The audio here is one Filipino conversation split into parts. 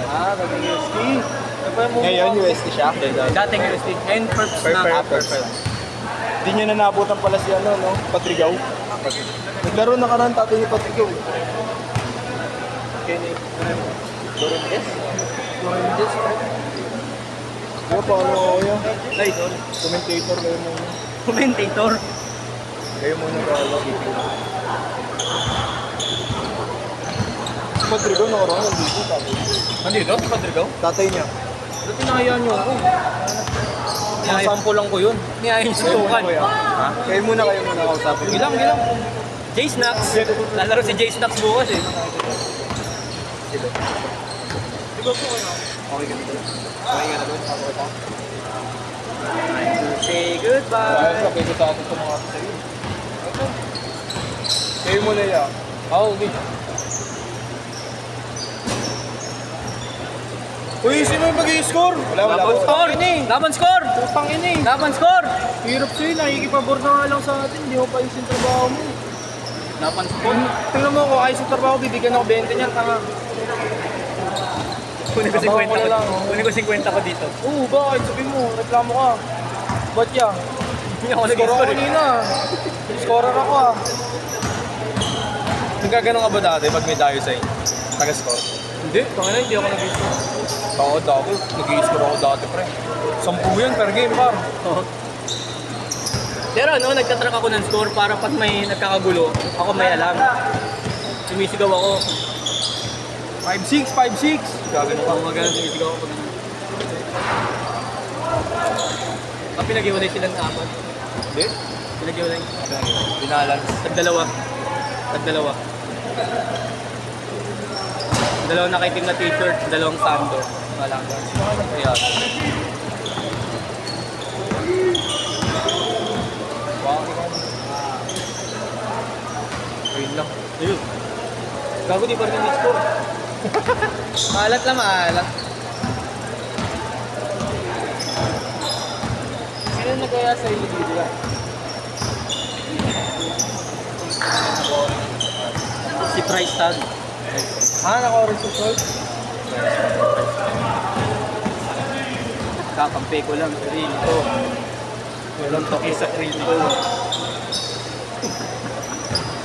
dating UST. Ngayon, UST siya. Dating UST. And perps na. Perfect. Hindi niya na nabutan pala si ano, no? Patrigaw. Naglaro na karan tatay ni Patrigaw. Dorindes? Ano pa, ano ako yan? Ay, sorry. Commentator kayo muna. Commentator. Kayo muna kayo. Si Patrigaw nakaraan, nandito tatay. Nandito? Si Patrigaw? Tatay niya. Ba't pinahayaan niyo ako? Sample lang ko yun. Niyayin sutukan. Ha? Kayo muna kausapin. Gilang. J-Snacks. Lalaro si J-Snacks bukas eh. Okay ka dito. Say goodbye. Dahil sa pwede sa atin sa mga ato sa'yo. Kayo muna yan. Okay. Uy, sino yung mag-i-score? Wala. Laban score! Laban score! Putang ina eh. Laban score! Hirap sa'yo, nakikipabor na nga lang sa atin. Hindi mo pa ayos yung trabaho mo. Laban score? Tingnan mo, kung ayos yung trabaho, bibigyan ako 20 niyan, tanga. Kunin ko 50 Trabaho ko. ko lang. Kunin ko 50 ko dito. Oo, bakit? Sabihin mo, reklamo ka. Ba't yan? Hindi ako Score ako nag-score eh. kanina. Scorer ako ah. Nagkaganon ka ba dati pag may dayo sa inyo? Taga-score? Hindi, tanga hindi ako nag-score. Ako dati, nag-i-score ako dati pre. 10 yan per game par. Pero ano, nagtatrack ako ng score para pag may nagkakagulo, ako may alam. Sumisigaw ako. 5-6, 5-6. Gagano ako, magana sumisigaw ako pag ano. Pinag-iwalay silang apat. Hindi? Pinag-iwalay. Binalan. Tagdalawa. Dalawang nakaitim na t-shirt, dalawang sando. Wala ka. Kaya. Wait lang. Ayun. Gago di pa rin yung score. Maalat lang, maalat. Sino nagkaya sa iyo dito yan? Si Price Tag. Naka-orange yung salt. Kakampi ko lang sa rin ko. Walang toki sa rin ko.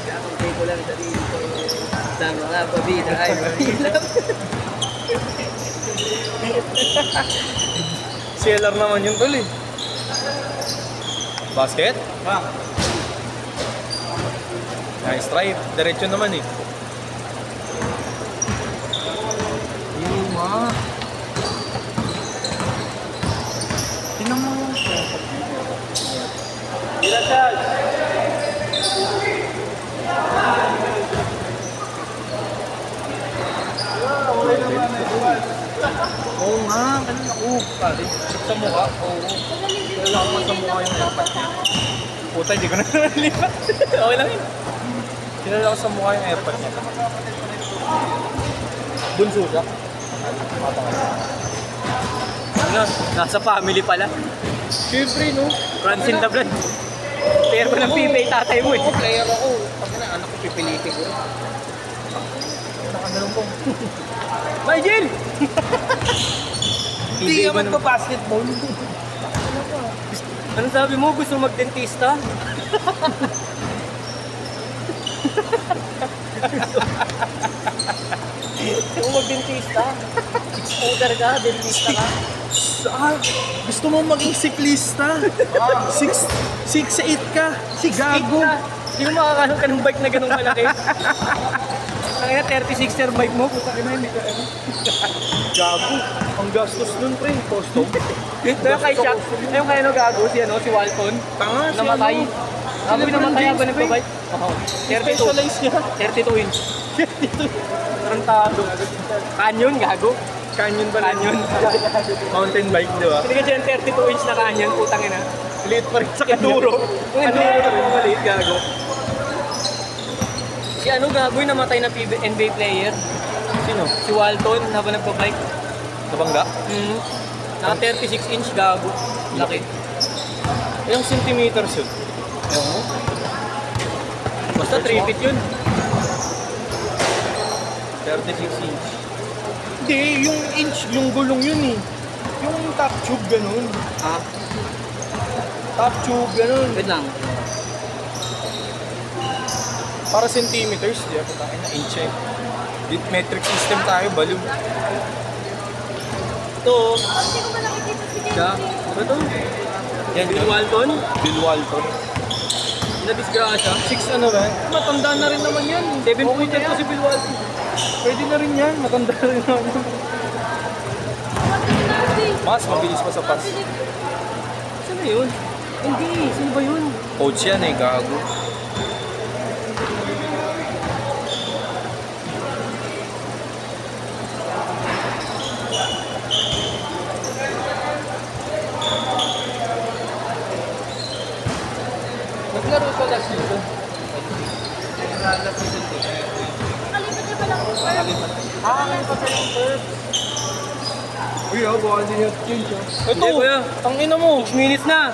Kakampi ko lang sa rin ko. Sa mga pabida ay mahilap. CLR naman yun tol eh. Basket? Nice try. Diretso naman eh. Luma. Tingnan mo yung Oo nga, kanina ko. Pare, sa mukha. Oo. Kailangan ko sa mukha yung airpad niya. Puta, hindi ko na nalipat. Okay lang yun. Kilala ko sa mukha yung airpad niya. Bunso siya. Ano, nasa family pala. Siyempre, no? Runs in the blood. Player ko ng PBA tatay mo eh. Ako, player ako. Pag na, anak ko, pipilitin ko rin. Nakaganon ko. Nigel! Hindi ka magpa-basketball. Ano sabi mo? Gusto mo mag-dentista? Gusto mo mag-dentista? Six-footer ka, dentista ka. Gusto mo maging siklista? 6'8 ka. Gago. Hindi mo makakaroon ka ng bike na ganun malaki. Kaya 36er bike mo, puta ka na hindi ka ano. Gago. Ang gastos nun, pre. Custom. Kaya kay Shaq, ayun kaya no gago, si Walton. Tanga, si Namatay. ano? Sabi Si LeBron namatay James, ako nagpa-bike. Oo. 32. Specialize niya. 32 inch. Tarantado. Canyon, gago. Canyon ba? Canyon. Mountain bike, di ba? Hindi ka dyan 32 inch na canyon, putang ina. Liit pa rin sa Enduro. Yung enduro na pumaliit, gago. Si ano gago yung namatay na NBA player? Sino? Si Walton, habang nagpa-bike. Nabangga? Naka 36 inch gago. Laki. Ilang centimeters yun? Ewan mo. Basta 3 feet yun. 36 inch. Hindi, yung inch, yung gulong yun eh. Yung top tube ganun. Ha? Top tube ganun. Wait lang. Para centimeters, di ba? Putangin na inch eh. Metric system tayo, baliw. Ito. Hindi ko ba nakikita si Siya. Ano to? Yan, Bill Walton? Bill Walton. Na-disgrasya. 6 ano ba? Matanda na rin naman yan. 7 Okay point na to yan. si Bill Walton. Pwede na rin yan, matanda na rin naman. Mas mabilis pa sa pass. Saan na yun? Hindi. Sino ba yun? Coach yan eh, gago. Naglaro siya last season. Nakalimutan niya pala ako. Ngayon pa siya yung first. Uy, baka hindi niya change ah. Ito, kuya. Tangina mo. 6 minutes na.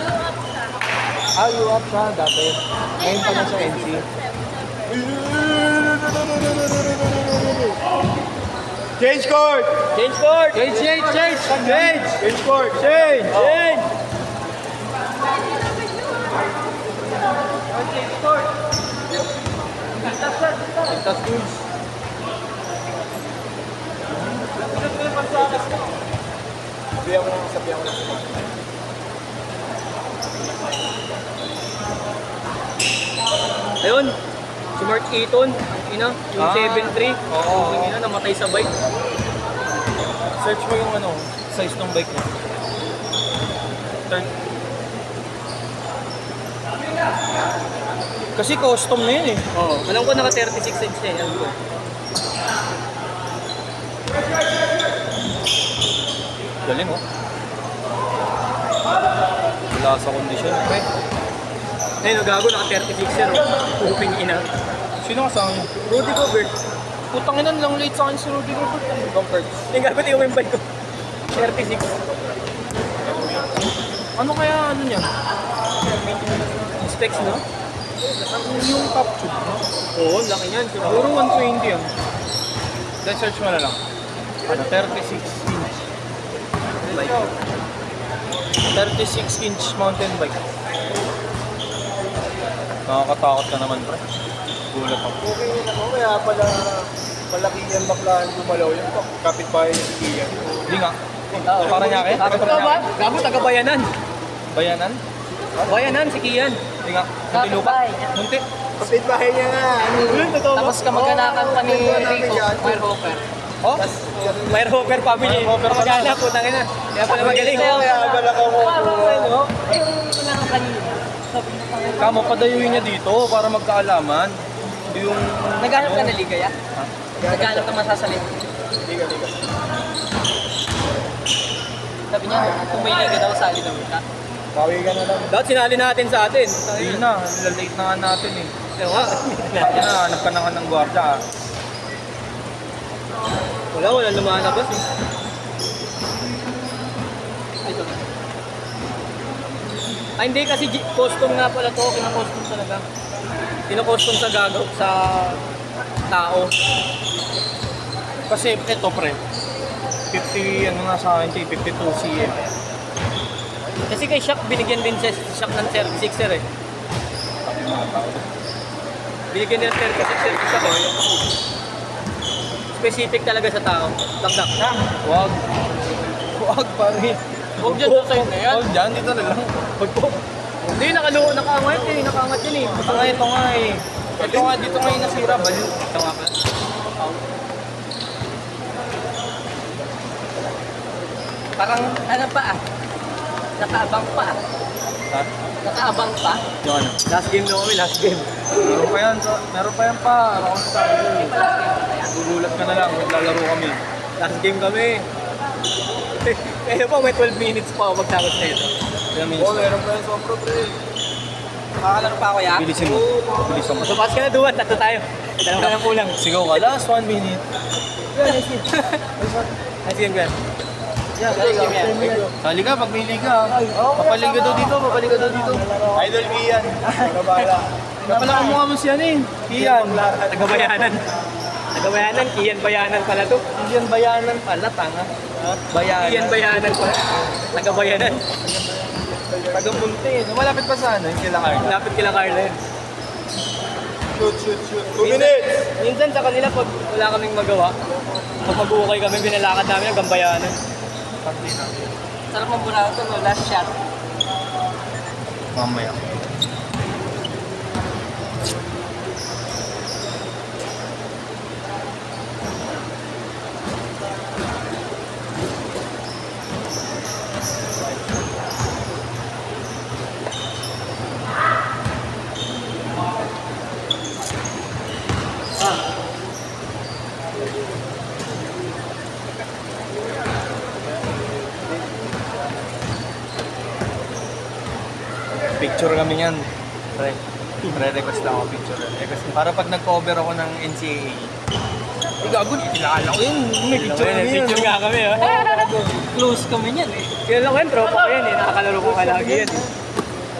You up siya dati. Ngayon pa lang sa NC. Change court! Change court. Change, change, change. Change. Change court! Change! Change. Change court. Pintas goods. Sabihan ko lang, sabihan ko lang. Ayun. Si Mark Eaton. Ina. Yung Ah. 7'3". Oo. Yung ina, namatay sa bike. Search mo yung ano, size ng bike mo. Kasi custom na yun eh. Oo. Alam ko naka 36 inch na yan. Alam ko. Galing oh. Wala sa kondisyon. Pre. Ayun, gago naka 36 yan. Puping ina. Sino kasama niyo? Rudy Gobert. Putang ina lang late sa akin si Rudy Gobert. Compared. Yung gago tingnan mo yung bike ko. 36. Ano kaya ano niya? Specs, no? Yung top tube, no? Oo, laki niyan. Puro 120 yan. Then search mo na lang. Ano, 36 inch. Bike. 36 inch mountain bike. Nakakatakot ka naman, pre. Gulat ako. Okay yun ako, kaya pala malaki yan baklaan gumalaw yun. Kapit pa yung iyan. Hindi nga. Paranaque? Gago, taga-bayanan. Bayanan? Bayanan, si Kian. Hindi nga. Munti lupa. Munti. Kapit bahay niya nga. Ano yun? Totoo ba? Tapos kamag-anakan pa ni Rico, Fire Hopper. Oh? Fire Hopper family. Fire Hopper pala. Kamag-anak, putang ina. Kaya pala magaling. Kaya pala ka mo. Kamo, padayuin niya dito para magkaalaman. Yung... Naghanap ka na ligaya? Naghanap ka masasalit? Liga. Sabi niya, kung may liga daw, sali daw ka. Bawi ka na lang. Dapat sinali natin sa atin. Hindi na, nilalate na nga natin eh. Ewa. Kaya na, hanap ka na nga ng gwardiya ah. Wala lumalabas eh. Ito. Ay hindi kasi custom nga pala to, kina-custom talaga. Kina-custom sa gagaw, sa tao. Kasi ito pre, 50, ano nga sa akin, 52 cm. Kasi kay Shaq, binigyan din siya Shaq ng 36er eh. Binigyan din ng 36er si Shaq eh. Specific talaga sa tao. Dagdag. Wag. Wag pare. Huwag dyan sa side na yan. Wag dyan, dito na lang. Huwag po. Hindi, nakaangat eh. Nakaangat yan eh. Ito nga eh. Ito nga, dito nga yung nasira, baliw. Ito nga pala. Parang ano pa ah. Nakaabang pa ah. Ha? Nakaabang pa. Yung ano? Last game na kami, last game. Meron pa yan, meron pa yan pa. Ako sa sabi ko eh. Gugulat ka na lang, maglalaro kami. Last game kami. Kaya pa may 12 minutes pa magtapos na ito. Kaya minsan. Meron pa yung sombro, pre. Makakalaro pa ako ya? Bilisin mo. Bilisin mo. Masupas ka na duwan, tatlo tayo. Dalawa ka lang kulang. Sigaw ka, last 1 minute. Last game ka. Yeah, last game yan. Sali ka, pag may liga. Papaliga daw dito, papaliga daw dito. Idol Kian. Kabala. Kaya pala kamukha mo siya eh. Iyan. Tagabayanan. Nagabayanan, Kian Bayanan pala to. Yan bayanan pala, tanga. Bayanan. Kian Bayanan pala. Nagabayanan. Taga-Munti. Malapit pa sa ano, yung kila Carla. Lapit kila Carla yun. Shoot, shoot, shoot. 2 minutes! Minsan sa kanila pag wala kaming magawa, pag mag-uukay kami, binalakad namin hanggang Bayanan. Sarap ng burato, no? Last shot. Mamaya. Picture kami yan. Re-request lang ako picture. Request. Para pag nag-cover ako ng NCAA. Gago, kilala ko yun. May picture kami yan. Picture nga kami, ha? Close kami niyan, eh. Kailan ko yun, tropa ko yan, eh. Nakakalaro ko ka lagi yan, eh.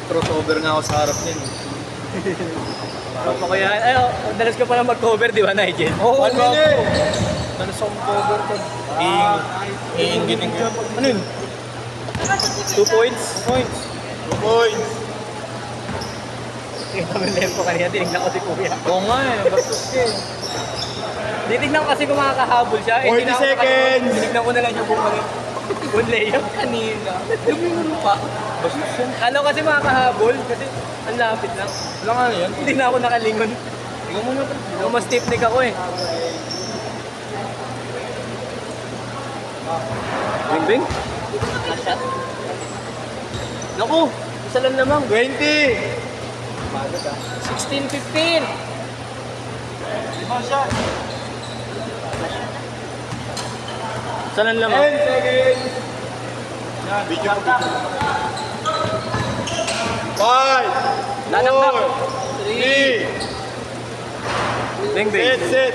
Crossover nga ako sa harap niyan. Tropa ko yan. Ay, oh, dalas ka pala mag-cover, di ba, Nigel? Oo, One minute! Dalas akong cover ko. Iingitin ko. Ano yun? 2 points. 2 points! Tingnan mo yung tempo kanina, tinignan ko si Kuya. Oo nga eh, bastos ka eh. Titignan ko kasi kung makakahabol siya. 40 hindi na ako seconds. Tinignan ko na lang yung bumalik. One layup kanina. Lumino pa. Bastos yan. Ano kasi makakahabol? Kasi ang lapit lang. Wala nga yan. Hindi na ako nakalingon. Ikaw muna pa. Ako mas tipnik ako eh. Bing bing? Last shot? Naku! Isa lang namang. 20! 16-15! Isa lang 10 lamang. seconds! Video ko. 5! Nanaknak. 3! Bing bing. Set, set!